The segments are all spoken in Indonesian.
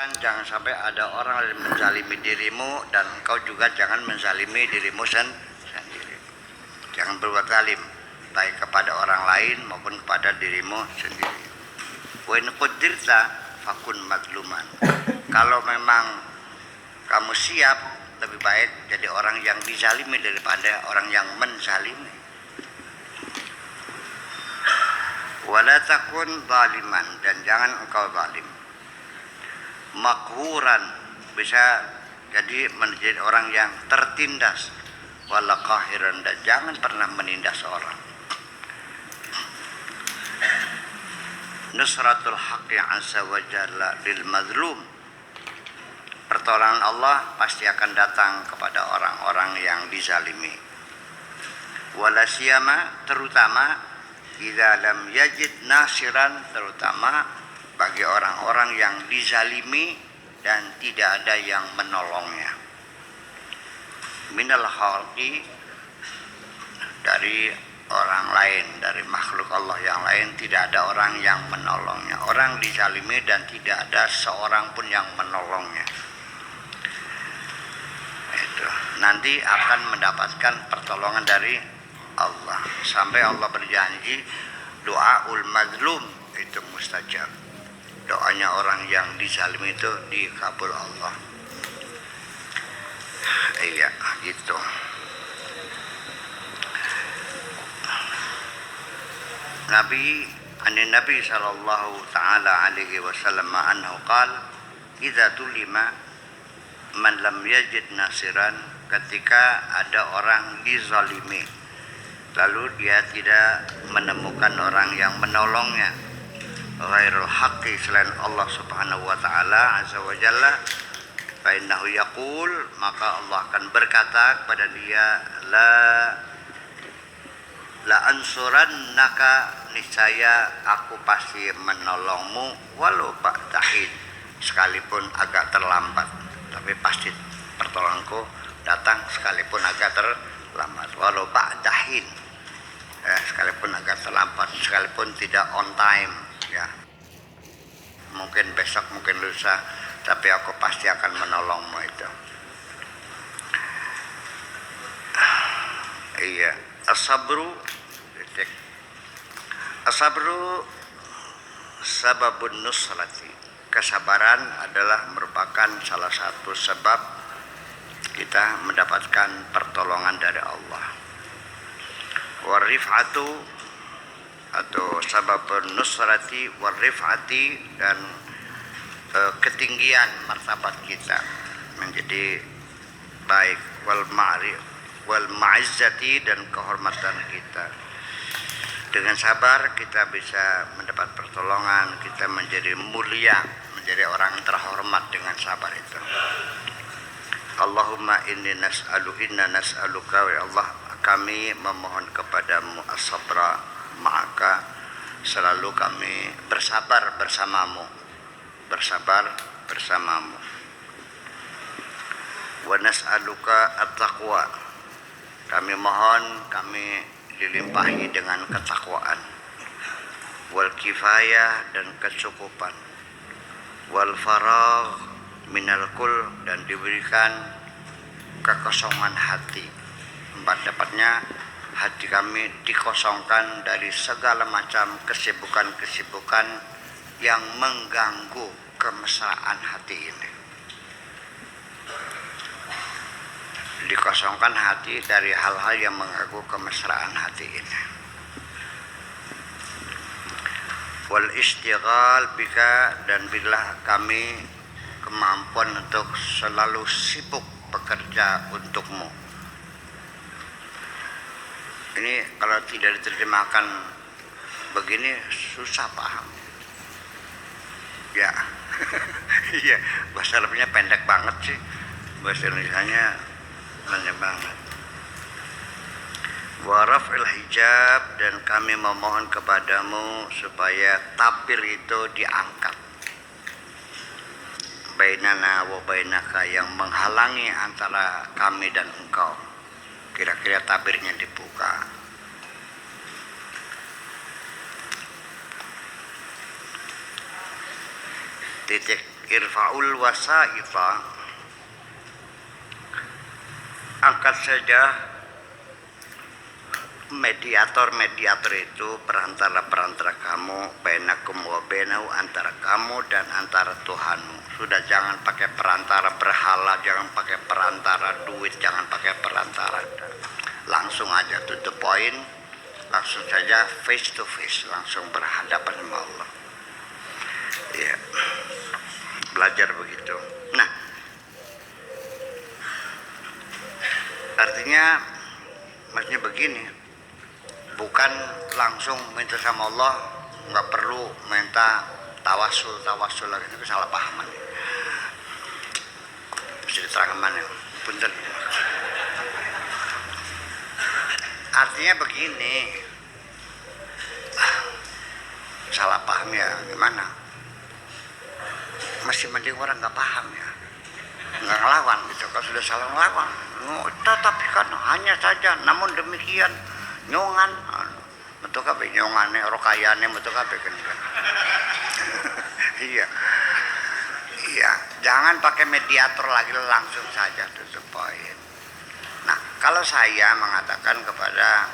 Jangan sampai ada orang yang menzalimi dirimu dan engkau juga jangan menzalimi dirimu sendiri. Jangan berbuat zalim baik kepada orang lain maupun kepada dirimu sendiri. Wa in quddirta fakun madluman. Kalau memang kamu siap, lebih baik jadi orang yang dizalimi daripada orang yang menzalimi. Wala takun zaliman, dan jangan engkau zalim. Makhuran, bisa jadi menjadi orang yang tertindas. Wala qahiran, dan jangan pernah menindas orang. Nusratul haqqi azza wa jalla lil mazlum. Pertolongan Allah pasti akan datang kepada orang-orang yang dizalimi. Wala siyama, terutama idza lam yajid nasiran, terutama bagi orang-orang yang dizalimi dan tidak ada yang menolongnya. Minal khalqi, dari orang lain, dari makhluk Allah yang lain, tidak ada orang yang menolongnya. Orang dizalimi dan tidak ada seorang pun yang menolongnya. Itu nanti akan mendapatkan pertolongan dari Allah. Sampai Allah berjanji doaul mazlum itu mustajab. Doanya orang yang dizalimi itu dikabul Allah. Iya, gitu. Nabi sallallahu taala alaihi wasallam anhu qala idza tulima man lam yajid nasiran, ketika ada orang dizalimi lalu dia tidak menemukan orang yang menolongnya, ghairul haqqi, selain Allah subhanahu wa ta'ala azza wa jalla, fa innahu yaqul, maka Allah akan berkata kepada dia, la ansurannaka, niscaya aku pasti menolongmu, walau ba'dahin, sekalipun agak terlambat, tapi pasti pertolonganku datang sekalipun agak terlambat, walau ba'dahin, sekalipun agak terlambat, sekalipun tidak on time, ya, mungkin besok, mungkin lusa, tapi aku pasti akan menolongmu itu. Iya, as-sabru sababun nusrati. Kesabaran adalah merupakan salah satu sebab kita mendapatkan pertolongan dari Allah. Warif'atu, atau sababun nusrati warif'ati, dan ketinggian martabat kita menjadi baik, wal ma'izzati, dan kehormatan kita. Dengan sabar kita bisa mendapat pertolongan, kita menjadi mulia, menjadi orang terhormat dengan sabar itu. Allahumma inna nas'aluka, ya Allah, kami memohon kepadamu as-sabra maka, selalu kami bersabar bersamamu, wa nas'aluka at-taqwa, kami mohon, kami dilimpahi dengan ketakwaan, wal kifayah, dan kecukupan, wal faragh minal kul, dan diberikan kekosongan hati. Dapatnya hati kami dikosongkan dari segala macam kesibukan-kesibukan yang mengganggu kemesraan hati ini. Dikosongkan hati dari hal-hal yang mengganggu kemesraan hati ini. Wal istighal bika, dan berilah kami kemampuan untuk selalu sibuk bekerja untukmu. Ini kalau tidak diterjemahkan begini susah paham. Ya, iya, bahasa Arabnya pendek banget sih, bahasa Indonesianya banyak banget. Wa raf'il hijab, dan kami memohon kepadamu supaya tabir itu diangkat. Bainana wa bainaka, yang menghalangi antara kami dan engkau. Kira-kira tabirnya dibuka. Titik irfa'ul wasaita, angkat saja mediator itu, perantara kamu, bainakum wa bainahu, antara kamu dan antara Tuhanmu. Sudah, jangan pakai perantara berhala, jangan pakai perantara duit, jangan pakai perantara, langsung aja to the point, langsung saja face to face, langsung berhadapan sama Allah. Ya, belajar begitu. Nah, artinya maksudnya begini, bukan langsung minta sama Allah, nggak perlu minta tawasul lagi, itu salah pahaman. Bisa diterangkan mana? Punten. Artinya begini, salah paham ya gimana? Masih mending orang nggak paham ya, nggak ngelawan gitu. Kalau sudah salah ngelawan, tapi kan hanya saja. Namun demikian nyongan, betul kabe nyongane, rokayane betul kabe kan. Iya, jangan pakai mediator lagi, langsung saja to the point. Nah, kalau saya mengatakan kepada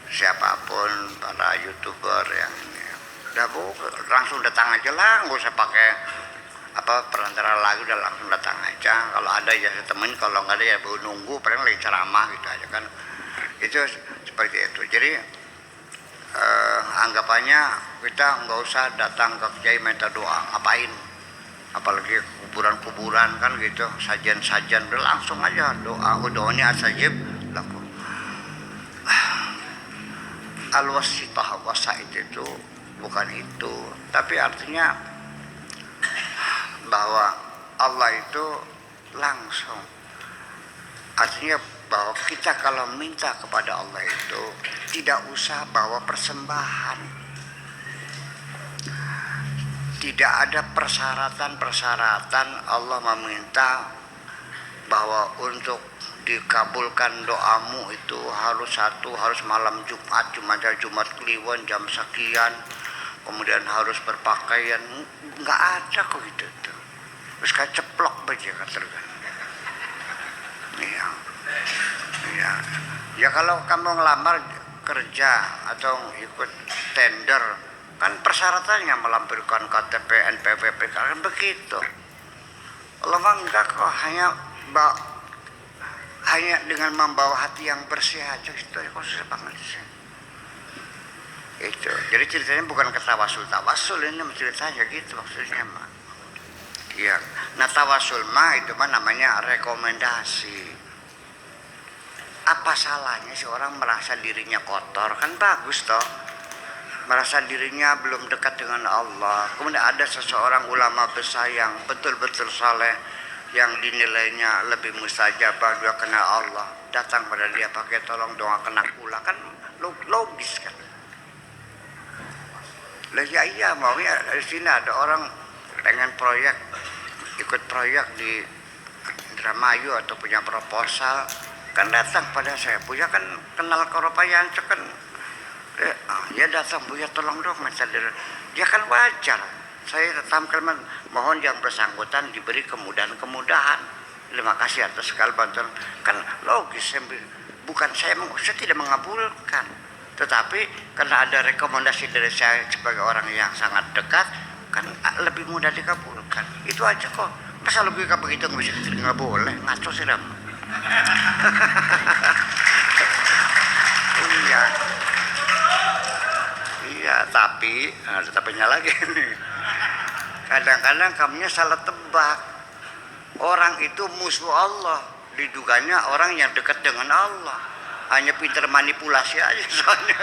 siapapun, para YouTuber yang ini, udah langsung datang aja lah, nggak usah pakai perantara lagi, udah langsung datang aja. Kalau ada ya saya temuin, kalau nggak ada ya nunggu, paling lagi ceramah gitu aja kan. Itu seperti itu. Jadi anggapannya kita nggak usah datang ke kiai minta doa, ngapain? Apalagi kuburan-kuburan kan gitu, sajian-sajian, udah langsung aja doa. Doanya asajib laku. Al-wasitah wasait itu bukan itu, tapi artinya bahwa Allah itu langsung. Artinya bahwa kita kalau minta kepada Allah itu tidak usah bawa persembahan, tidak ada persyaratan Allah meminta bahwa untuk dikabulkan doamu itu harus malam Jumat Kliwon jam sekian, kemudian harus berpakaian, nggak ada kok gitu tuh. Terus kayak ceplok aja katakan. Ya kalau kamu ngelamar kerja atau ikut tender kan persyaratannya melampirkan KTP, NPWP, kan begitu. Allah mah enggak kok, hanya dengan membawa hati yang bersih aja gitu ya, kok susah banget sih. Itu. Jadi ceritanya bukan ke tawasul ini ceritanya gitu maksudnya mah. Iya. Nah, tawasul mah itu mah namanya rekomendasi. Apa salahnya sih orang merasa dirinya kotor? Kan bagus toh. Merasa dirinya belum dekat dengan Allah. Kemudian ada seseorang ulama besar yang betul-betul saleh, yang dinilainya lebih mustajabah, dia kenal Allah, datang pada dia pakai tolong doakan aku lah, kan logis kan. Lah ya iya, maunya di sini ada orang pengen ikut proyek di Indramayu atau punya proposal, kan datang pada saya, punya kan kenal Koropayan kan, ya datang, Buya tolong dong dia kan wajar. Saya tampilkan mohon yang bersangkutan diberi kemudahan. Terima kasih atas segala bantuan. Kan logis, bukan saya tidak mengabulkan, tetapi karena ada rekomendasi dari saya sebagai orang yang sangat dekat, kan lebih mudah dikabulkan. Itu aja kok. Masa logika begitu nggak bisa diterima, nggak boleh, ngaco sih Ram. Iya, tapi ada tapinya lagi nih. Kadang-kadang kamunya salah tebak. Orang itu musuh Allah, diduganya orang yang dekat dengan Allah. Hanya pintar manipulasi aja soalnya.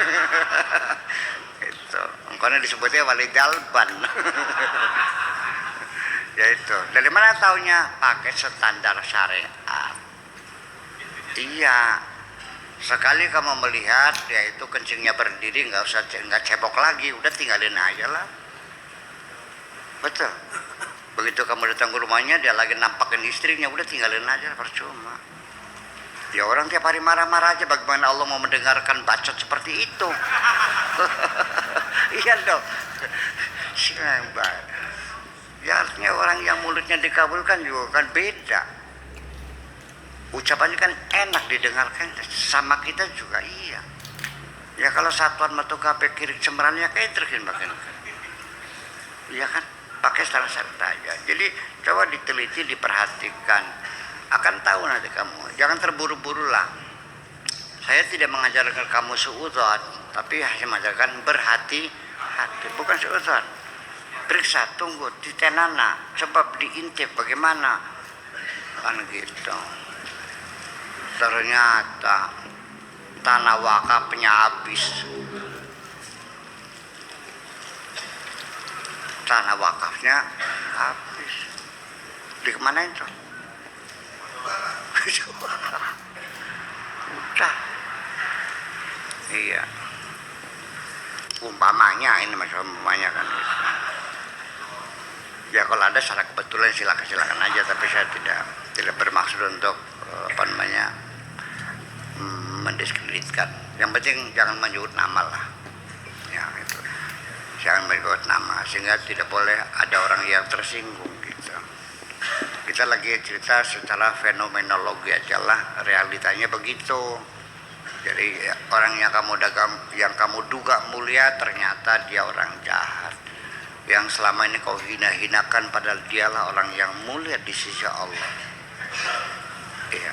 Itu. Makanya disebutnya wali dalban. Ya itu. Dari mana taunya? Pakai standar syariat. Iya. Sekali kamu melihat ya itu kencingnya berdiri, nggak cebok lagi, udah tinggalin aja lah. Betul. Begitu kamu datang ke rumahnya dia lagi nampakin istrinya, udah tinggalin aja, percuma. Ya orang tiap hari marah-marah aja, bagaimana Allah mau mendengarkan bacot seperti itu? Iya dong. Ya artinya orang yang mulutnya dikabulkan juga kan beda. Ucapannya kan enak didengarkan, sama kita juga iya. Ya kalau satuan metu kape kiri cemrannya kayak terkin makin. Iya kan, pakai standar aja. Jadi coba diteliti, diperhatikan, akan tahu nanti kamu. Jangan terburu-buru lah. Saya tidak mengajarkan kamu suudzon, tapi hanya mengajarkan berhati-hati, bukan suudzon. Periksa, tunggu, ditenana, coba diintip bagaimana, kan gitu. Ternyata tanah wakafnya habis. Tanah wakafnya habis. Dikemanain tuh? Udah. Iya. Umpamanya ini masalah umpamanya kan gitu. Ya kalau ada secara kebetulan silakan aja, tapi saya tidak bermaksud untuk mendiskreditkan. Yang penting jangan menyebut nama lah. Ya itu. Jangan menyebut nama sehingga tidak boleh ada orang yang tersinggung gitu. Kita lagi cerita secara fenomenologi aja lah, realitanya begitu. Jadi orang yang kamu duga mulia ternyata dia orang jahat. Yang selama ini kau hina-hinakan padahal dialah orang yang mulia di sisi Allah. Iya.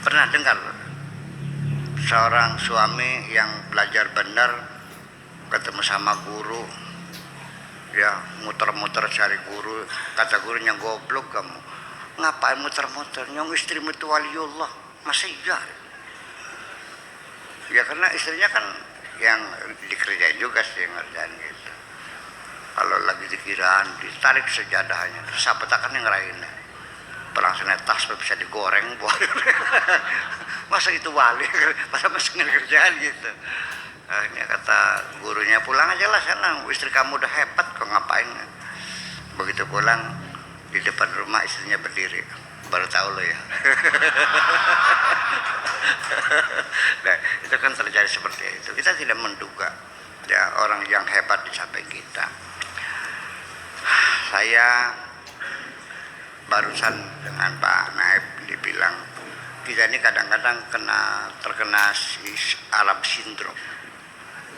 Pernah dengar seorang suami yang belajar benar ketemu sama guru, ya muter-muter cari guru, kata gurunya goblok kamu, ngapain muter-muter, nyong istrimu itu waliullah, masa iya? Ya karena istrinya kan yang dikerjain juga sih ngerjain gitu. Kalau lagi dikiraan ditarik sejadahnya, sapetakan yang ngerainnya, pelangsungnya tas bisa digoreng buat. Masa itu wali, masa masih ngerjain gitu. Akhirnya kata gurunya, pulang aja lah sana, istri kamu udah hebat kok, ngapain. Begitu pulang, di depan rumah istrinya berdiri, baru tahu lo ya. Nah, itu kan terjadi seperti itu. Kita tidak menduga ya orang yang hebat di samping kita. Saya barusan dengan Pak Naib dibilang kita ini kadang-kadang terkena Arab Syndrome.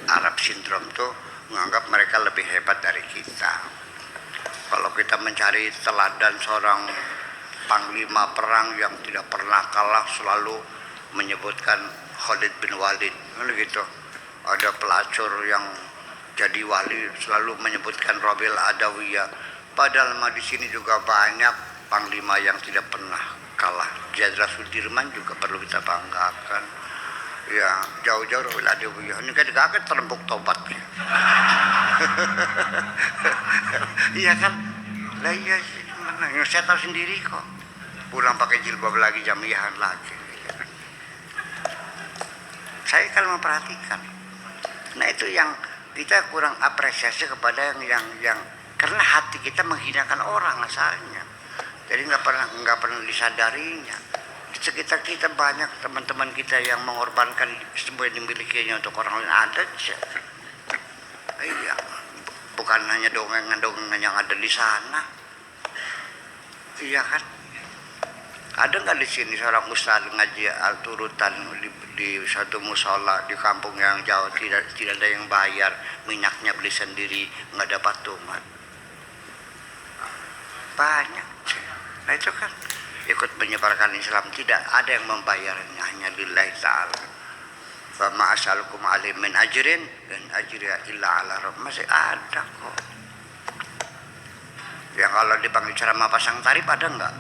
Arab Syndrome tuh menganggap mereka lebih hebat dari kita. Kalau kita mencari teladan seorang panglima perang yang tidak pernah kalah, selalu menyebutkan Khalid bin Walid, gitu. Ada pelacur yang jadi wali selalu menyebutkan Rabil Adawiyah. Padahal di sini juga banyak panglima yang tidak pernah kalah. Jenderal Sudirman juga perlu kita banggakan. Ya jauh-jauh Rabil Adawiyah. Ini kan kaget terempuk tobat. Iya kan? Lah iya sih, mana? Saya tahu sendiri kok. Pulang pakai jilbab lagi, jamiahan lagi. Saya kan memperhatikan. Nah itu yang kita kurang apresiasi kepada yang karena hati kita menghinakan orang asalnya. Jadi nggak pernah disadarinya. Di sekitar kita banyak teman-teman kita yang mengorbankan semua yang dimilikinya untuk orang lain, ada aja. Iya, bukan hanya dongengan yang ada di sana. Iya kan? Ada nggak di sini seorang ustadz ngaji al-turutan di satu musola di kampung yang jauh, tidak ada yang bayar, minyaknya beli sendiri, nggak ada patungan? Banyak. Nah itu kan ikut menyebarkan Islam, tidak ada yang membayarnya, hanya lillahi ta'ala. Wa ma as'alukum alaihi min ajrin in ajriya illa ala rabb. Masih ada kok. Yang kalau dipanggil ceramah pasang tarif ada enggak?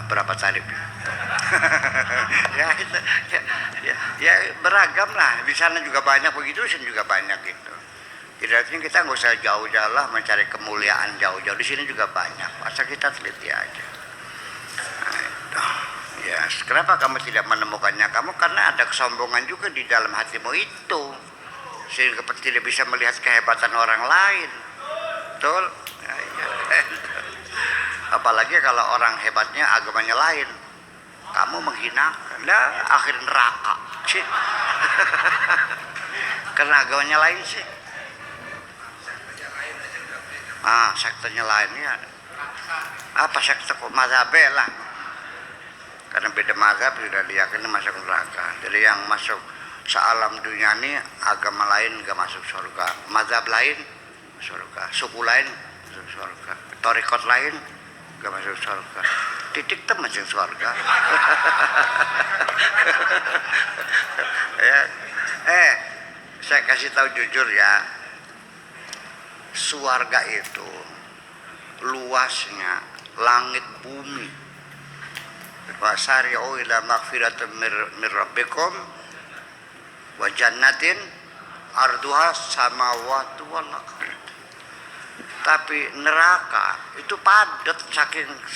Berapa tarif? ya beragam lah. Di sana juga banyak begitu, di sini juga banyak gitu. Jadi artinya kita nggak usah jauh-jauh lah mencari kemuliaan jauh-jauh. Di sini juga banyak. Asal kita teliti aja. Nah, itu. Ya, kenapa kamu tidak menemukannya? Kamu karena ada kesombongan juga di dalam hatimu itu, sehingga tidak bisa melihat kehebatan orang lain. Betul? Ya. Apalagi kalau orang hebatnya agamanya lain, kamu menghinakan, lah akhir neraka. Karena agamanya lain sih. sektenya lainnya apa sekte kok mazhab lah, karena beda mazhab sudah diyakini masuk neraka. Jadi yang masuk sealam dunia ini agama lain gak masuk surga, mazhab lain surga, suku lain masuk surga, torikot lain gak masuk surga, titik tem masuk surga. Ya, saya kasih tahu jujur ya, surga itu luasnya langit bumi. Wasari'u ila maghfiratin mir rabbikum wa jannatin arduha samawati wal ardh. Tapi neraka itu padat,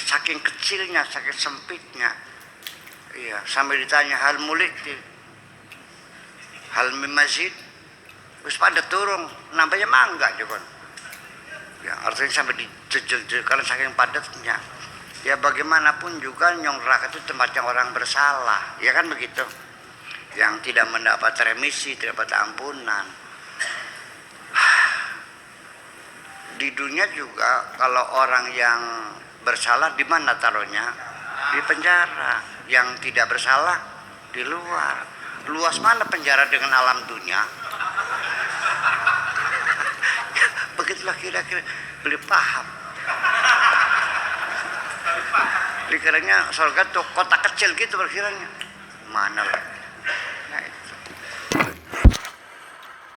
saking kecilnya, saking sempitnya. Iya, sampai ditanya hal muliti, hal mimazid, terus padat turun, nampaknya mangga juga. Ya, artinya sampai dijejel karena saking padatnya. Ya bagaimanapun juga nyong neraka itu tempatnya orang bersalah, ya kan begitu. Yang tidak mendapat remisi, tidak dapat ampunan. Di dunia juga kalau orang yang bersalah di mana taruhnya? Di penjara. Yang tidak bersalah di luar. Luas mana penjara dengan alam dunia? Begitulah kira-kira, beli paham. Dikiranya surga tuh kota kecil gitu berkiranya. Mana lah.